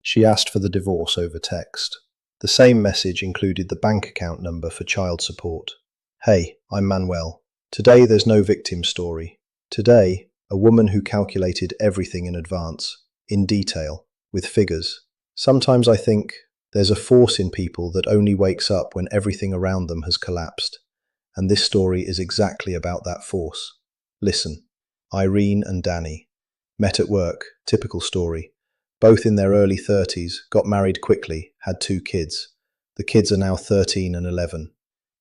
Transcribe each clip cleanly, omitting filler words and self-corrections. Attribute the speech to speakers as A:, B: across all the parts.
A: She asked for the divorce over text. The same message included the bank account number for child support. Hey, I'm Manuel. Today there's no victim story. Today, a woman who calculated everything in advance, in detail, with figures. Sometimes I think there's a force in people that only wakes up when everything around them has collapsed. And this story is exactly about that force. Listen. Irene and Danny met at work, typical story. Both in their early 30s, got married quickly, had 2 kids. The kids are now 13 and 11.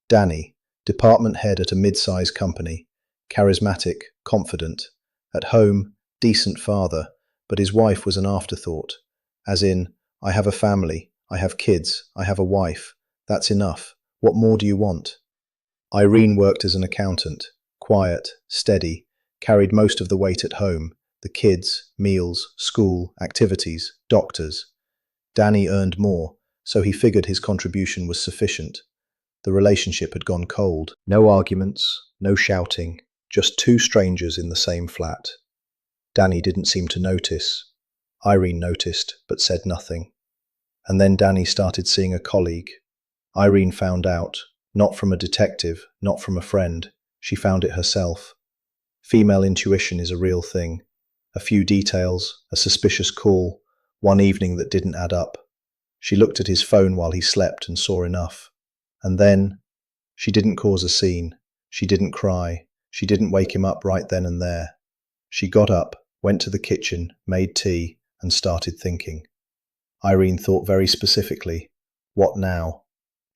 A: Danny, department head at a mid-size company, charismatic, confident. At home, decent father, but his wife was an afterthought. As in, I have a family, I have kids, I have a wife. That's enough. What more do you want? Irene worked as an accountant, quiet, steady, carried most of the weight at home. The kids, meals, school, activities, doctors. Danny earned more, so he figured his contribution was sufficient. The relationship had gone cold. No arguments, no shouting, just 2 strangers in the same flat. Danny didn't seem to notice. Irene noticed, but said nothing. And then Danny started seeing a colleague. Irene found out, not from a detective, not from a friend. She found it herself. Female intuition is a real thing. A few details, a suspicious call, one evening that didn't add up. She looked at his phone while he slept and saw enough. And then, she didn't cause a scene. She didn't cry. She didn't wake him up right then and there. She got up, went to the kitchen, made tea, and started thinking. Irene thought very specifically, what now?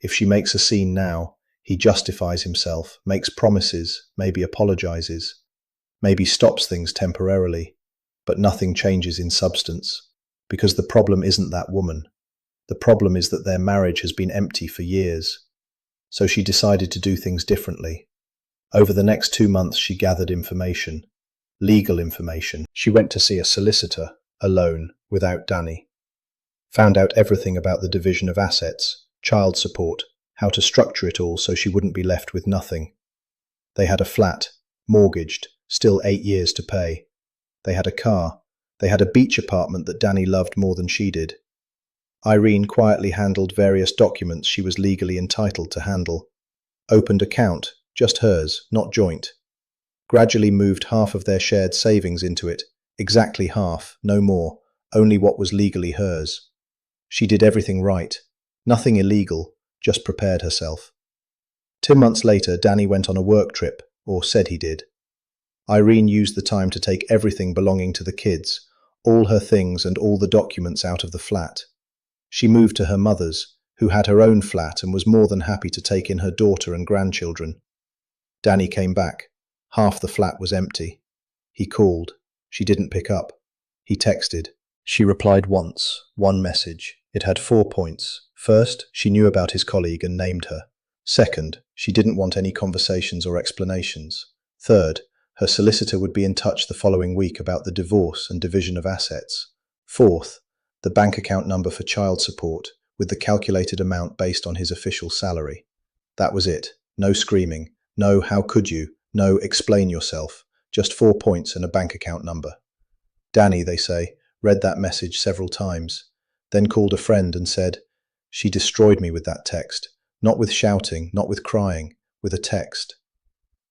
A: If she makes a scene now, he justifies himself, makes promises, maybe apologizes, maybe stops things temporarily. But nothing changes in substance, because the problem isn't that woman. The problem is that their marriage has been empty for years. So she decided to do things differently. Over the next 2 months she gathered information, legal information. She went to see a solicitor, alone, without Danny. Found out everything about the division of assets, child support, how to structure it all so she wouldn't be left with nothing. They had a flat, mortgaged, still 8 years to pay. They had a car. They had a beach apartment that Danny loved more than she did. Irene quietly handled various documents she was legally entitled to handle. Opened account, just hers, not joint. Gradually moved half of their shared savings into it, exactly half, no more, only what was legally hers. She did everything right. Nothing illegal, just prepared herself. 2 months later, Danny went on a work trip, or said he did. Irene used the time to take everything belonging to the kids, all her things and all the documents out of the flat. She moved to her mother's, who had her own flat and was more than happy to take in her daughter and grandchildren. Danny came back. Half the flat was empty. He called. She didn't pick up. He texted. She replied once, one message. It had 4 points. First, she knew about his colleague and named her. Second, she didn't want any conversations or explanations. Third, her solicitor would be in touch the following week about the divorce and division of assets. Fourth, the bank account number for child support, with the calculated amount based on his official salary. That was it. No screaming. No, how could you? No, explain yourself. Just 4 points and a bank account number. Danny, they say, read that message several times, then called a friend and said, "She destroyed me with that text. Not with shouting, not with crying, with a text."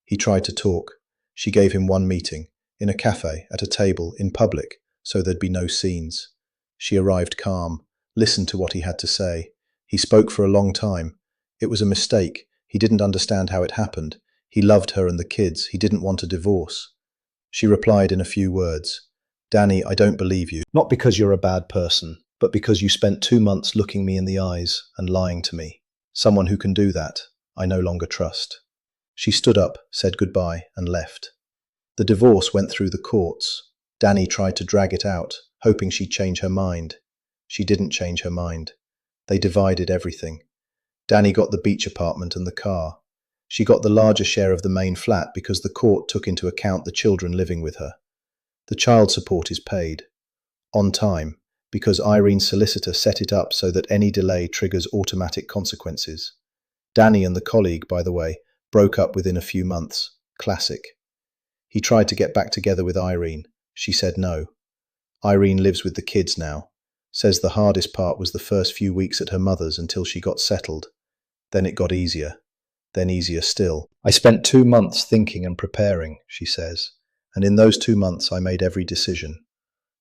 A: He tried to talk. She gave him one meeting, in a cafe, at a table, in public, so there'd be no scenes. She arrived calm, listened to what he had to say. He spoke for a long time. It was a mistake. He didn't understand how it happened. He loved her and the kids. He didn't want a divorce. She replied in a few words, "Danny, I don't believe you. Not because you're a bad person, but because you spent 2 months looking me in the eyes and lying to me. Someone who can do that, I no longer trust." She stood up, said goodbye, and left. The divorce went through the courts. Danny tried to drag it out, hoping she'd change her mind. She didn't change her mind. They divided everything. Danny got the beach apartment and the car. She got the larger share of the main flat because the court took into account the children living with her. The child support is paid. On time, because Irene's solicitor set it up so that any delay triggers automatic consequences. Danny and the colleague, by the way, broke up within a few months. Classic. He tried to get back together with Irene. She said no. Irene lives with the kids now. Says the hardest part was the first few weeks at her mother's until she got settled. Then it got easier. Then easier still. I spent 2 months thinking and preparing, she says, and in those 2 months I made every decision.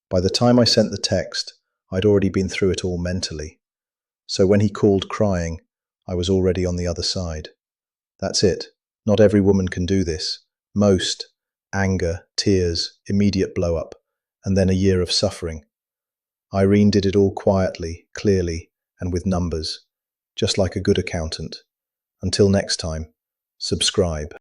A: By the time I sent the text, I'd already been through it all mentally. So when he called crying, I was already on the other side. That's it. Not every woman can do this. Most. Anger, tears, immediate blow-up, and then a year of suffering. Irene did it all quietly, clearly, and with numbers, just like a good accountant. Until next time, subscribe.